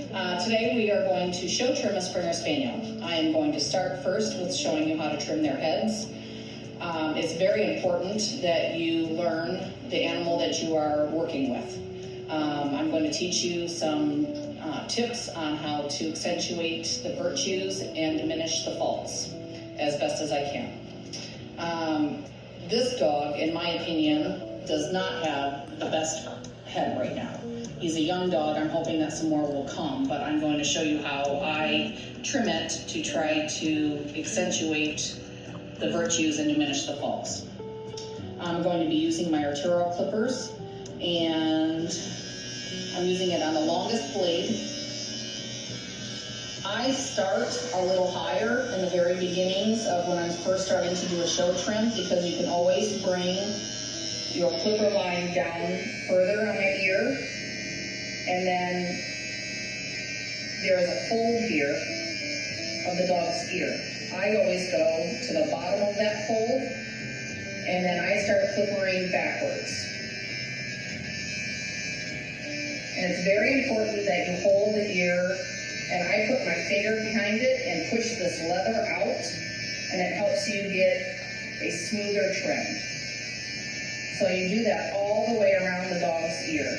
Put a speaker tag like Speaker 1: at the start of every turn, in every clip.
Speaker 1: Today we are going to show trim a Springer Spaniel. I am going to start first with showing you how to trim their heads. It's very important that you learn the animal that you are working with. I'm going to teach you some tips on how to accentuate the virtues and diminish the faults as best as I can. This dog, in my opinion, does not have the best head right now. He's a young dog. I'm hoping that some more will come, but I'm going to show you how I trim it to try to accentuate the virtues and diminish the faults. I'm going to be using my Arturo clippers, and I'm using it on the longest blade. I start a little higher in the very beginnings of when I'm first starting to do a show trim, because you can always bring your clipper line down further on the ear, and then there is a fold here of the dog's ear. I always go to the bottom of that fold, and then I start clippering backwards. And it's very important that you hold the ear, and I put my finger behind it and push this leather out, and it helps you get a smoother trim. So you do that all the way around the dog's ear.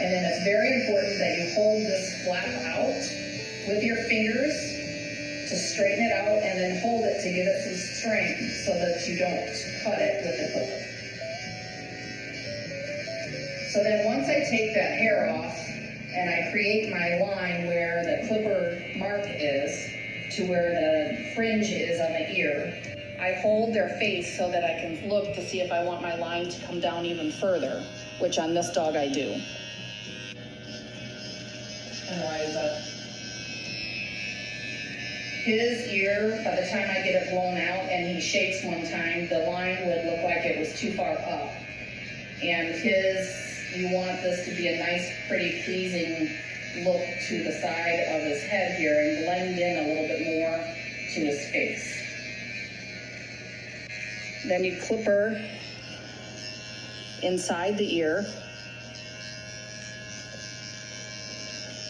Speaker 1: And then it's very important that you hold this flap out with your fingers to straighten it out, and then hold it to give it some strength so that you don't cut it with the clipper. So then once I take that hair off and I create my line where the clipper mark is to where the fringe is on the ear, I hold their face so that I can look to see if I want my line to come down even further, which on this dog I do. And rise up. His ear, by the time I get it blown out and he shakes one time, the line would look like it was too far up. And you want this to be a nice, pretty, pleasing look to the side of his head here and blend in a little bit more to his face. Then you clipper inside the ear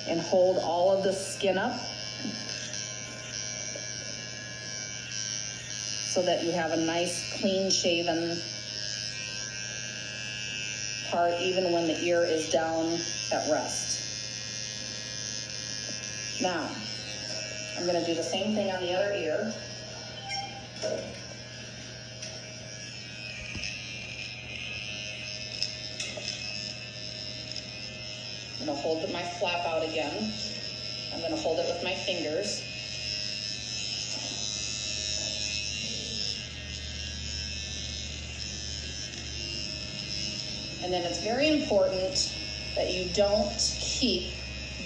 Speaker 1: and hold all of the skin up so that you have a nice, clean shaven part even when the ear is down at rest. Now, I'm going to do the same thing on the other ear. I'm going to hold my flap out again. I'm going to hold it with my fingers. And then it's very important that you don't keep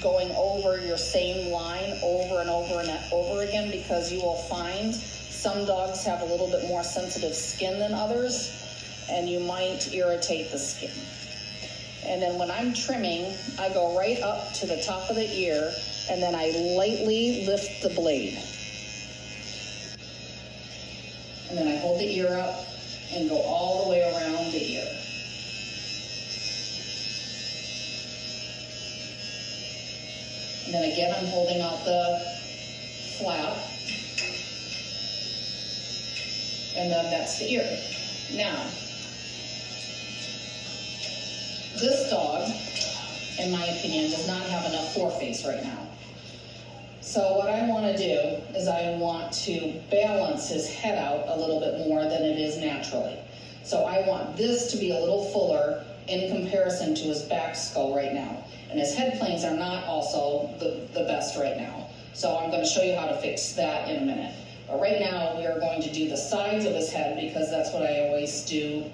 Speaker 1: going over your same line over and over and over again, because you will find some dogs have a little bit more sensitive skin than others, and you might irritate the skin. And then when I'm trimming, I go right up to the top of the ear, and then I lightly lift the blade. And then I hold the ear up and go all the way around the ear. And then again, I'm holding out the flap. And then that's the ear. Now, this dog, in my opinion, does not have enough foreface right now. So what I want to do is I want to balance his head out a little bit more than it is naturally. So I want this to be a little fuller in comparison to his back skull right now. And his head planes are not also the best right now. So I'm going to show you how to fix that in a minute. But right now we are going to do the sides of his head, because that's what I always do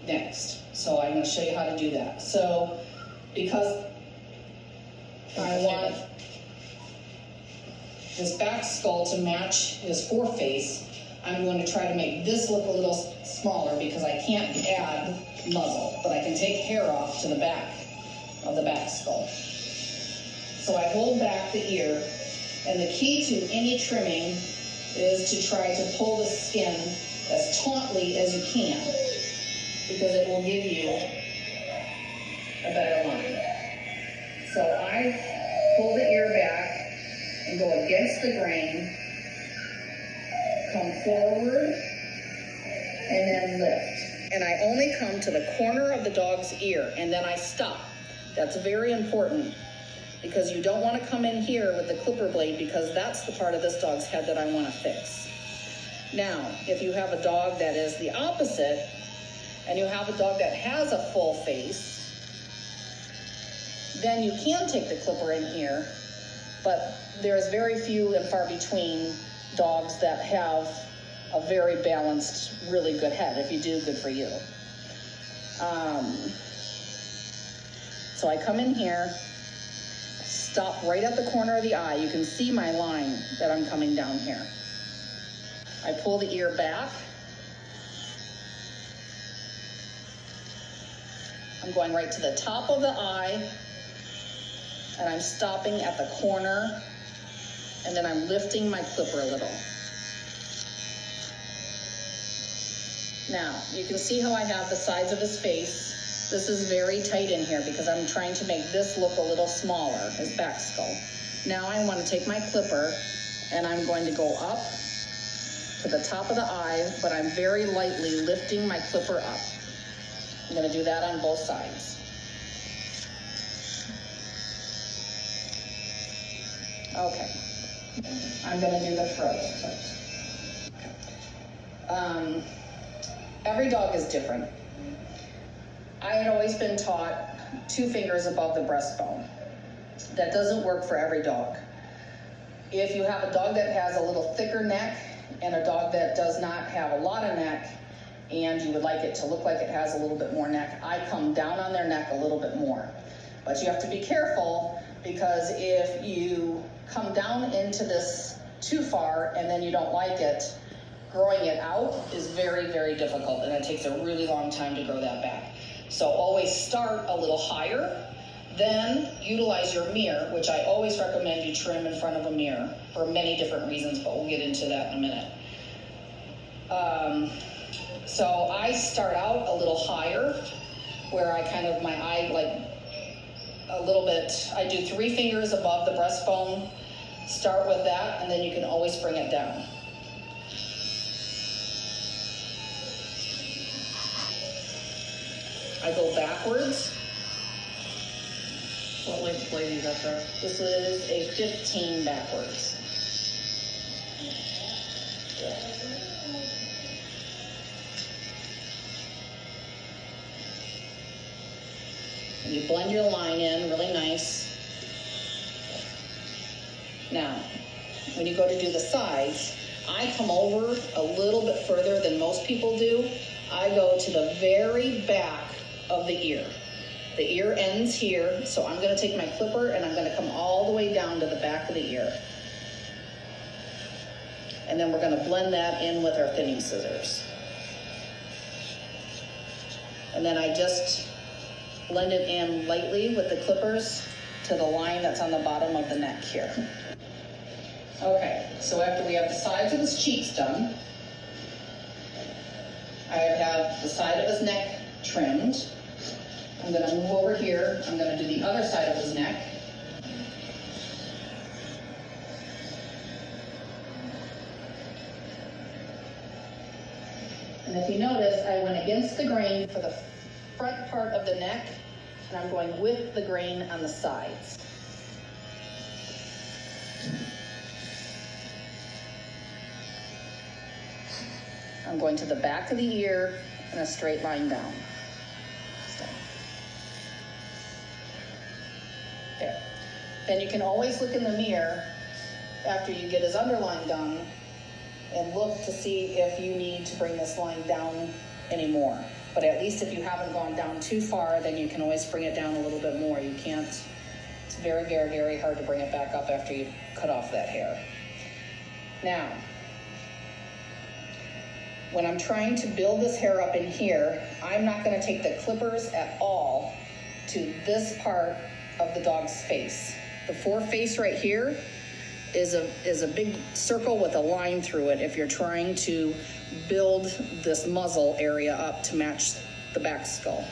Speaker 1: next. So I'm going to show you how to do that. So because I want his back skull to match his foreface, I'm going to try to make this look a little smaller, because I can't add muzzle, but I can take hair off to the back of the back skull. So I hold back the ear, and the key to any trimming is to try to pull the skin as tautly as you can, because it will give you a better line. So I pull the ear back and go against the grain, come forward, and then lift. And I only come to the corner of the dog's ear, and then I stop. That's very important, because you don't want to come in here with the clipper blade, because that's the part of this dog's head that I want to fix. Now, if you have a dog that is the opposite, and you have a dog that has a full face, then you can take the clipper in here, but there's very few and far between dogs that have a very balanced, really good head. If you do, good for you. So I come in here, stop right at the corner of the eye. You can see my line that I'm coming down here. I pull the ear back. I'm going right to the top of the eye, and I'm stopping at the corner, and then I'm lifting my clipper a little. Now, you can see how I have the sides of his face. This is very tight in here because I'm trying to make this look a little smaller, his back skull. Now I want to take my clipper, and I'm going to go up to the top of the eye, but I'm very lightly lifting my clipper up. I'm going to do that on both sides. Okay, I'm going to do the throat first. Every dog is different. I had always been taught 2 fingers above the breastbone. That doesn't work for every dog. If you have a dog that has a little thicker neck and a dog that does not have a lot of neck, and you would like it to look like it has a little bit more neck, I come down on their neck a little bit more. But you have to be careful, because if you come down into this too far and then you don't like it, growing it out is very, very difficult, and it takes a really long time to grow that back. So always start a little higher, then utilize your mirror, which I always recommend you trim in front of a mirror for many different reasons, but we'll get into that in a minute. So I start out a little higher, where I kind of, my eye like a little bit, I do 3 fingers above the breastbone, start with that, and then you can always bring it down. I go backwards.
Speaker 2: What length blade you got there?
Speaker 1: This is a 15 backwards. And you blend your line in really nice. Now, when you go to do the sides, I come over a little bit further than most people do. I go to the very back of the ear. The ear ends here, so I'm going to take my clipper and I'm going to come all the way down to the back of the ear. And then we're going to blend that in with our thinning scissors. And then I just blend it in lightly with the clippers to the line that's on the bottom of the neck here. Okay, so after we have the sides of his cheeks done, I have the side of his neck trimmed. I'm going to move over here. I'm going to do the other side of his neck. And if you notice, I went against the grain for the front part of the neck, and I'm going with the grain on the sides. I'm going to the back of the ear and a straight line down. There. Then you can always look in the mirror after you get his underline done and look to see if you need to bring this line down anymore. But at least if you haven't gone down too far, then you can always bring it down a little bit more. You can't, it's very, very, very hard to bring it back up after you cut off that hair. Now, when I'm trying to build this hair up in here, I'm not going to take the clippers at all to this part of the dog's face. The foreface right here is a big circle with a line through it if you're trying to build this muzzle area up to match the back skull.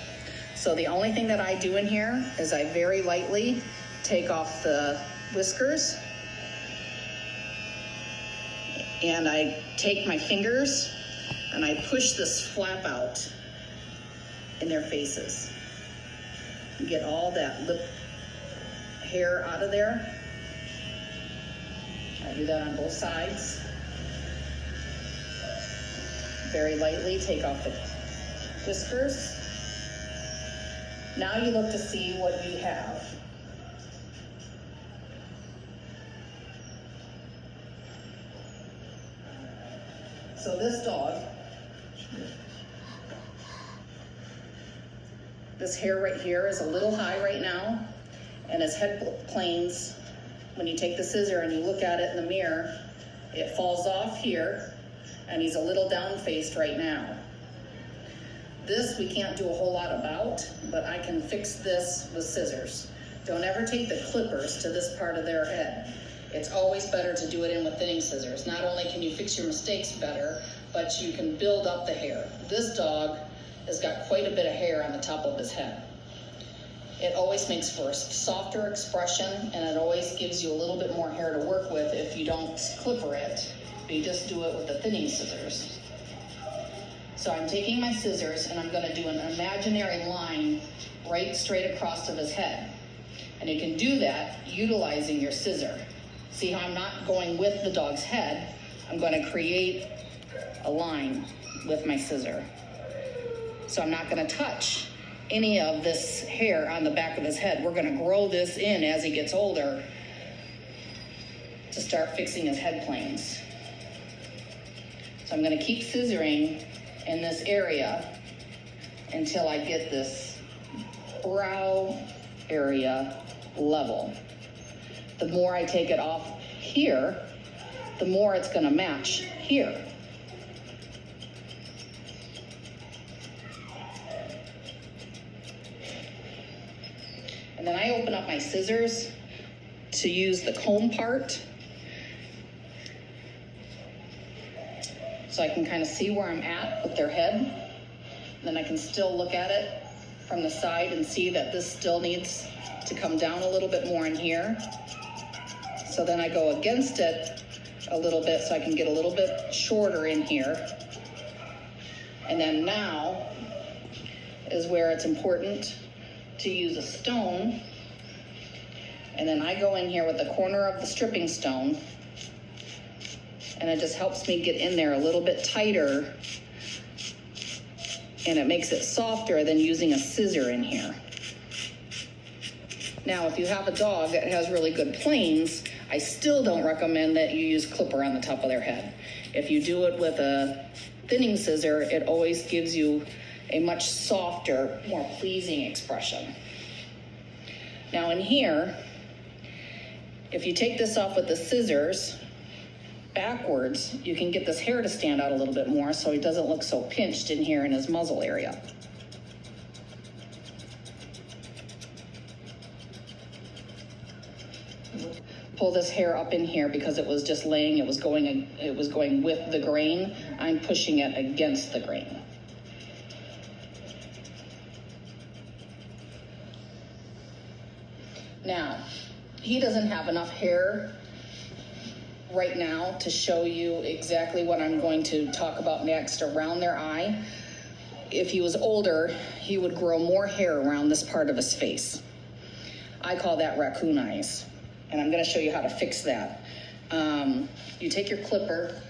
Speaker 1: So the only thing that I do in here is I very lightly take off the whiskers, and I take my fingers and I push this flap out in their faces. Get all that lip hair out of there. I do that on both sides. Very lightly take off the whiskers. Now you look to see what you have. So this dog, this hair right here is a little high right now, and his head planes, when you take the scissor and you look at it in the mirror, it falls off here, and he's a little down-faced right now. This we can't do a whole lot about, but I can fix this with scissors. Don't ever take the clippers to this part of their head. It's always better to do it in with thinning scissors. Not only can you fix your mistakes better, but you can build up the hair. This dog has got quite a bit of hair on the top of his head. It always makes for a softer expression, and it always gives you a little bit more hair to work with if you don't clipper it, but you just do it with the thinning scissors. So I'm taking my scissors and I'm gonna do an imaginary line right straight across of his head. And you can do that utilizing your scissor. See how I'm not going with the dog's head, I'm gonna create a line with my scissor. So I'm not gonna touch any of this hair on the back of his head. We're gonna grow this in as he gets older to start fixing his head planes. So I'm gonna keep scissoring in this area until I get this brow area level. The more I take it off here, the more it's gonna match here. And then I open up my scissors to use the comb part, so I can kind of see where I'm at with their head. And then I can still look at it from the side and see that this still needs to come down a little bit more in here. So then I go against it a little bit so I can get a little bit shorter in here. And then now is where it's important to use a stone. And then I go in here with the corner of the stripping stone, and it just helps me get in there a little bit tighter, and it makes it softer than using a scissor in here. Now, if you have a dog that has really good planes, I still don't recommend that you use clipper on the top of their head. If you do it with a thinning scissor, it always gives you a much softer, more pleasing expression. Now in here, if you take this off with the scissors backwards, you can get this hair to stand out a little bit more so he doesn't look so pinched in here in his muzzle area. Pull this hair up in here because it was just laying, it was going with the grain. I'm pushing it against the grain. Now, he doesn't have enough hair right now to show you exactly what I'm going to talk about next around their eye. If he was older, he would grow more hair around this part of his face. I call that raccoon eyes, and I'm going to show you how to fix that. You take your clipper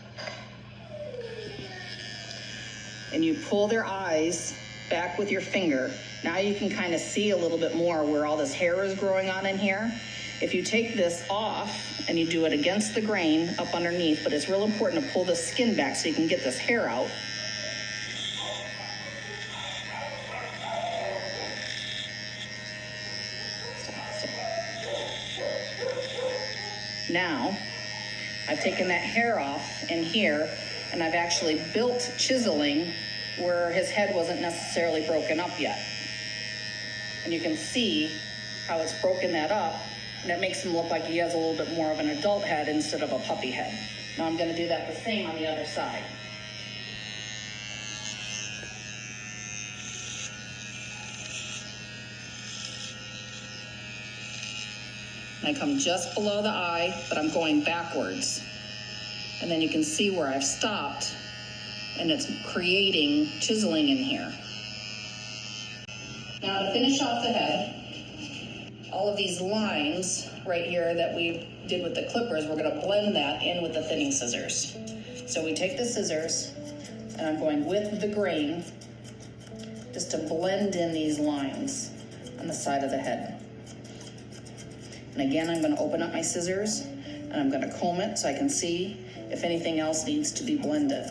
Speaker 1: and you pull their eyes back with your finger. Now you can kind of see a little bit more where all this hair is growing on in here. If you take this off and you do it against the grain up underneath, but it's real important to pull the skin back so you can get this hair out. Now, I've taken that hair off in here, and I've actually built chiseling where his head wasn't necessarily broken up yet. And you can see how it's broken that up, and it makes him look like he has a little bit more of an adult head instead of a puppy head. Now I'm going to do that the same on the other side. And I come just below the eye, but I'm going backwards. And then you can see where I've stopped, and it's creating chiseling in here. Now to finish off the head, all of these lines right here that we did with the clippers, we're going to blend that in with the thinning scissors. So we take the scissors, and I'm going with the grain just to blend in these lines on the side of the head. And again, I'm going to open up my scissors, and I'm going to comb it so I can see if anything else needs to be blended.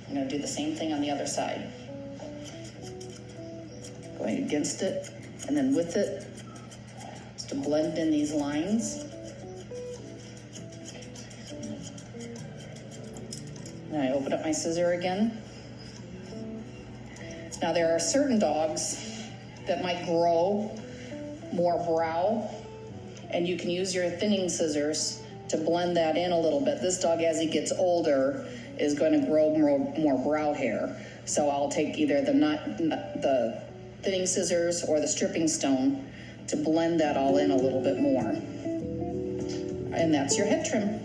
Speaker 1: I'm going to do the same thing on the other side. Going against it, and then with it, just to blend in these lines. Now I open up my scissor again. Now there are certain dogs that might grow more brow, and you can use your thinning scissors to blend that in a little bit. This dog, as he gets older, is going to grow more brow hair. So I'll take either the thinning scissors or the stripping stone to blend that all in a little bit more. And that's your head trim.